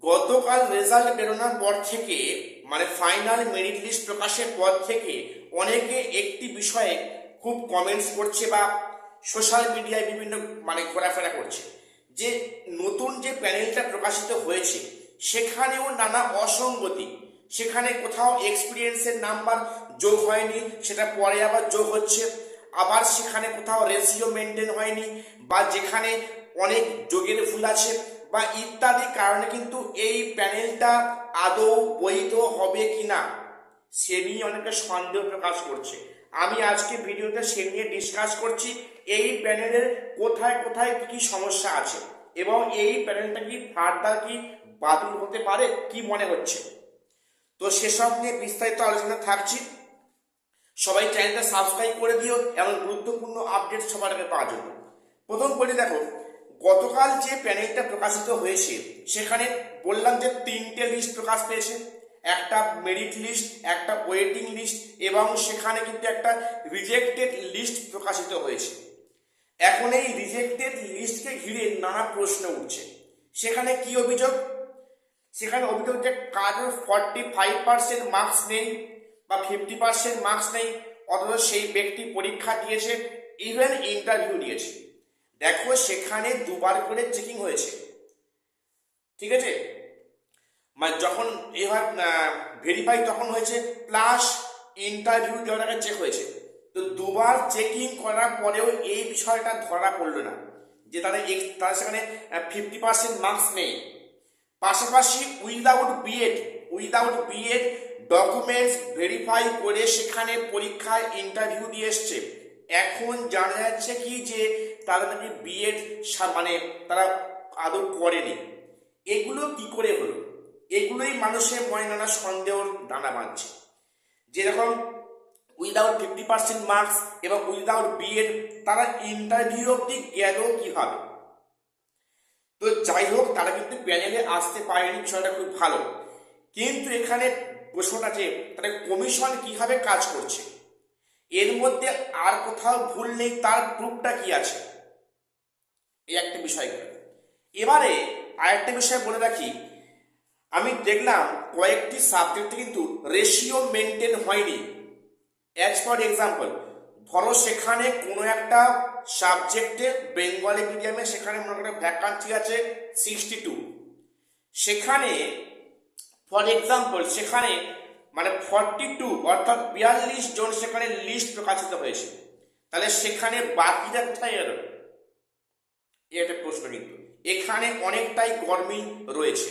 গতকাল রেজাল্ট বেরোনোর পর থেকে ফাইনাল মেরিট লিস্ট প্রকাশের পর থেকে অনেকে একটি বিষয়ে খুব কমেন্টস করছে বা সোশ্যাল মিডিয়ায় বিভিন্ন ঘোরাফেরা করছে যে নতুন যে প্যানেলটা প্রকাশিত হয়েছে সেখানেও নানা অসঙ্গতি। সেখানে কোথাও এক্সপিরিয়েন্সের নাম্বার যোগ হয়নি, সেটা পরে আবার যোগ হচ্ছে। আবার সেখানে কোথাও রেশিও মেনটেন হয়নি, বা যেখানে অনেক যোগের ভুল আছে বা ইত্যাদি কারণে কিন্তু এই প্যানেলটা আদৌ বৈধ হবে কিনা সে নিয়ে অনেকে সন্দেহ প্রকাশ করছে। আমি আজকে ভিডিওতে সে নিয়ে ডিসকাস করছি এই প্যানেলের কোথায় কোথায় কি কি সমস্যা আছে এবং এই প্যানেলটা কি ফার্দার কি বাতিল হতে পারে কি মনে হচ্ছে। তো সেসব নিয়ে বিস্তারিত আলোচনা থাকছি। সবাই চ্যানেলটা সাবস্ক্রাইব করে দিও এমন গুরুত্বপূর্ণ আপডেট সবার আগে পাওয়ার জন্য। প্রথম বলি, দেখো গতকাল যে প্যানেলটা প্রকাশিত হয়েছে সেখানে বললাম যে তিনটে লিস্ট প্রকাশ পেয়েছে, একটা মেরিট লিস্ট, একটা ওয়েটিং লিস্ট এবং সেখানে কিন্তু একটা রিজেক্টেড লিস্ট প্রকাশিত হয়েছে। এখন এই রিজেক্টেড লিস্টকে ঘিরে নানা প্রশ্ন উঠছে। সেখানে কি অভিযোগ? সেখানে অভিযোগ যে কারোর 45% মার্কস নেই বা 50% মার্কস নেই, অথচ সেই ব্যক্তি পরীক্ষা দিয়েছে, ইভেন ইন্টারভিউ দিয়েছে। দেখো সেখানে দুবার করে চেকিং হয়েছে, ঠিক আছে, যখন এবার ভেরিফাই তখন হয়েছে, প্লাস ইন্টারভিউ দেওয়ার আগে চেক হয়েছে। তো দুবার চেকিং করার পরেও এই বিষয়টা ধরা পড়লো না যে তাদের সেখানে 50% মার্কস নেই। পাশাপাশি উইদাউট বিএড ডকুমেন্টস ভেরিফাই করে সেখানে পরীক্ষায় ইন্টারভিউ দিয়ে এসছে। এখন জানা যাচ্ছে কি যে তারা নাকি বিএড তারা আদৌ করেনি। এগুলো কি করে হলো? এগুলোই মানুষের মনে নানা সন্দেহর দানা বাঁধছে। যেরকম উইদাউট 50% মার্কস এবং উইদাউট বিএড তারা ইন্টারভিউ অব্দি গেল কিভাবে? তো যাই হোক, তারা কিন্তু প্যানেলে আসতে পারেনি, বিষয়টা খুব ভালো। কিন্তু এখানে প্রশ্নটা যে তারা কমিশন কিভাবে কাজ করছে, এর মধ্যে আর কোথাও ভুল নেই, তার প্রুফটা কি আছে, এই একটা বিষয়। এবারে আরেকটা বিষয় বলে রাখি, আমি দেখলাম কয়েকটি সাবজেক্টে কিন্তু রেশিও মেনটেন হয়নি। অ্যাজ ফর এক্সাম্পল, ধরো সেখানে কোনো একটা সাবজেক্টে বেঙ্গলি মিডিয়ামে সেখানে মনে করে ভ্যাকান্সি আছে 62, সেখানে ফর এক্সাম্পল সেখানে 42 অর্থাৎ 42 জন সেখানে লিস্ট প্রকাশিত হয়েছে। তাহলে সেখানে বাকিটা কোথায় এলো? এটা প্রশ্ন। কিন্তু এখানে অনেকটাই গরমিল রয়েছে।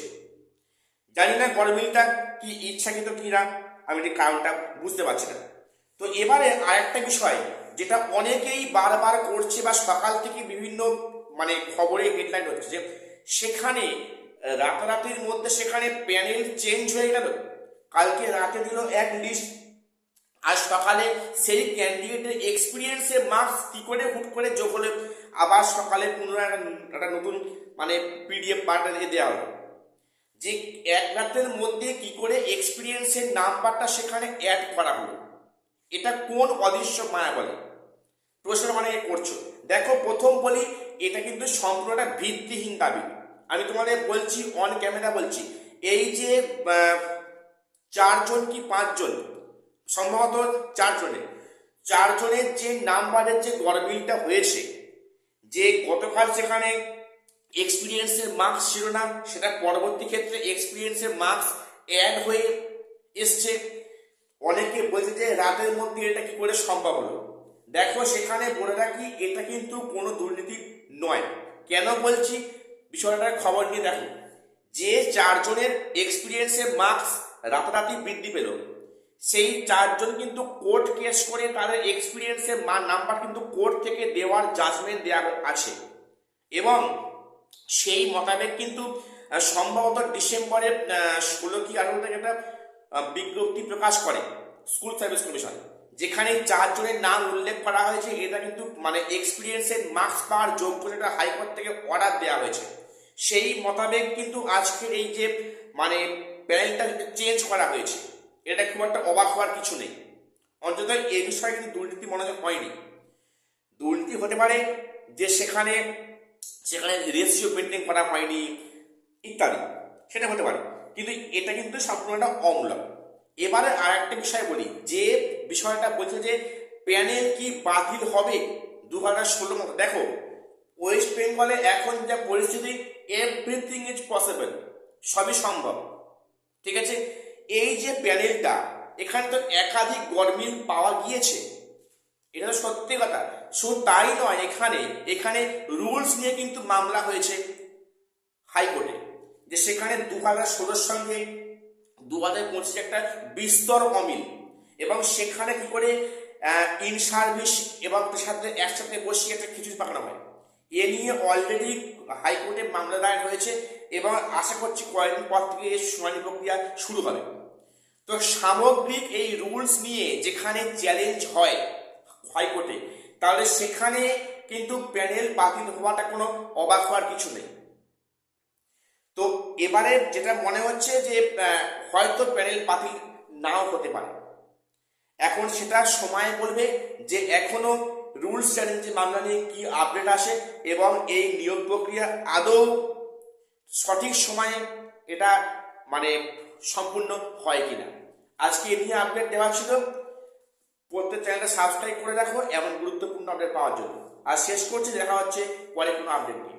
জানি না গরমিলটা কি ইচ্ছাকৃত কিনা, আমি এই কারণটা বুঝতে পারছি না। তো এবারে আরেকটা বিষয় যেটা অনেকেই বারবার করছে বা সকাল থেকে বিভিন্ন খবরে হেডলাইন হচ্ছে যে সেখানে রাতারাতির মধ্যে সেখানে প্যানেল চেঞ্জ হয়ে গেল। কালকে রাতে দিল এক লিস্ট, আজ সকালে সেই ক্যান্ডিডেটের এক্সপিরিয়েন্সের মার্কস কি করে হুট করে যোগ হলে আবার সকালে পুনরায় একটা নতুন পিডিএফ পাল্টে দেওয়া হলো। যে এক রাতের মধ্যে কি করে এক্সপিরিয়েন্সের নাম্বারটা সেখানে অ্যাড করা হলো, এটা কোন অদৃশ্য মায়া বলে? প্রশ্ন করছো। দেখো প্রথম বলি, এটা কিন্তু সম্পূর্ণটা ভিত্তিহীন দাবি। আমি তোমাদের বলছি, অন ক্যামেরা বলছি, এই যে 4 জন কি 5 জন, সম্ভবত 4 জনের যে নাম্বারের যে গরমিলটা হয়েছে, যে গতকাল সেখানে এক্সপিরিয়েন্সের মার্কস ছিল না, সেটা পরবর্তী ক্ষেত্রে এক্সপিরিয়েন্সের মার্কস অ্যাড হয়ে এসছে। অনেকে বলছে যে রাতের মধ্যে এটা কি করে সম্ভব হলো? দেখো সেখানে বলে রাখি, এটা কিন্তু কোনো দুর্নীতি নয়। কেন বলছি, বিষয়টার খবর নিয়ে দেখো। যে 4 জনের এক্সপিরিয়েন্সের মার্কস রাতারাতি বৃদ্ধি পেল, সেই 4 জন কিন্তু কোর্ট কেস করে তাদের এক্সপিরিয়েন্সের নাম্বার কিন্তু কোর্ট থেকে দেওয়ার জাজমেন্ট দেওয়া আছে এবং সেই মোতাবেক কিন্তু সম্ভবত ডিসেম্বরের 16 কি 18 তারিখে একটা বিজ্ঞপ্তি প্রকাশ করে স্কুল সার্ভিস কমিশন, যেখানে 4 জনের নাম উল্লেখ করা হয়েছে। এটা কিন্তু এক্সপিরিয়েন্সের মার্কস পাওয়ার যোগ্য, যেটা হাইকোর্ট থেকে অর্ডার দেওয়া হয়েছে। সেই মোতাবেক কিন্তু আজকের এই যে প্যানেলটা চেঞ্জ করা হয়েছে, এটা খুব একটা অবাক হওয়ার কিছু নেই। অন্তত এই বিষয়ে কিন্তু দুর্নীতি মনোযোগ হয়নি। দুর্নীতি হতে পারে যে সেখানে রেশিও মেনটেন করা হয়নি ইত্যাদি। সেটা হতে পারে, কিন্তু এটা কিন্তু সম্পূর্ণটা অমূলক। এবারে আর একটা বিষয় বলি, যে বিষয়টা বলছে যে প্যানেল কি বাতিল হবে 2016 মতো। দেখো ওয়েস্ট বেঙ্গলে এখন যা পরিস্থিতি, এভরিথিং ইজ পসিবল, সবই সম্ভব, ঠিক আছে। এই যে প্যানেলটা, এখানে তো একাধিক গরমিল পাওয়া গিয়েছে, এটা তো সত্যি কথা। শুধু তাই নয়, এখানে এখানে রুলস নিয়ে কিন্তু মামলা হয়েছে হাইকোর্টে, যে সেখানে 2016 সঙ্গে 2025 একটা বিস্তর অমিল, এবং সেখানে কি করে ইন সার্ভিস এবং তার সাথে একসাথে বসিয়ে একটা খিচুড়ি পাকানো হয়, এ নিয়ে অলরেডি হাইকোর্টে মামলা দায়ের হয়েছে, এবং আশা করছি কয়েকদিন পর থেকে এই শুনানি প্রক্রিয়া শুরু হবে। তো সামগ্রিক এই রুলস নিয়ে যেখানে চ্যালেঞ্জ হয় হাইকোর্টে, তাহলে সেখানে কিন্তু প্যানেল বাতিল হওয়াটা কোনো অবাক হওয়ার কিছু নেই। তো এবারে যেটা মনে হচ্ছে যে হয়তো প্যানেল বাতিল নাও হতে পারে, এখন সেটা সময় বলবে যে এখনো রুলস চ্যালেঞ্জ মামলা নিয়ে কি আপডেট আসে, এবং এই নিয়োগ প্রক্রিয়া আদৌ সঠিক সময়ে এটা মানে সম্পূর্ণ হয় কিনা। আজকে এ নিয়ে আপডেট দেওয়া ছিল। প্রত্যেক চ্যানেলটা সাবস্ক্রাইব করে রাখো এমন গুরুত্বপূর্ণ আপডেট পাওয়ার জন্য। আর শেষ করছি, দেখা হচ্ছে পরে কোনো আপডেট নিয়ে।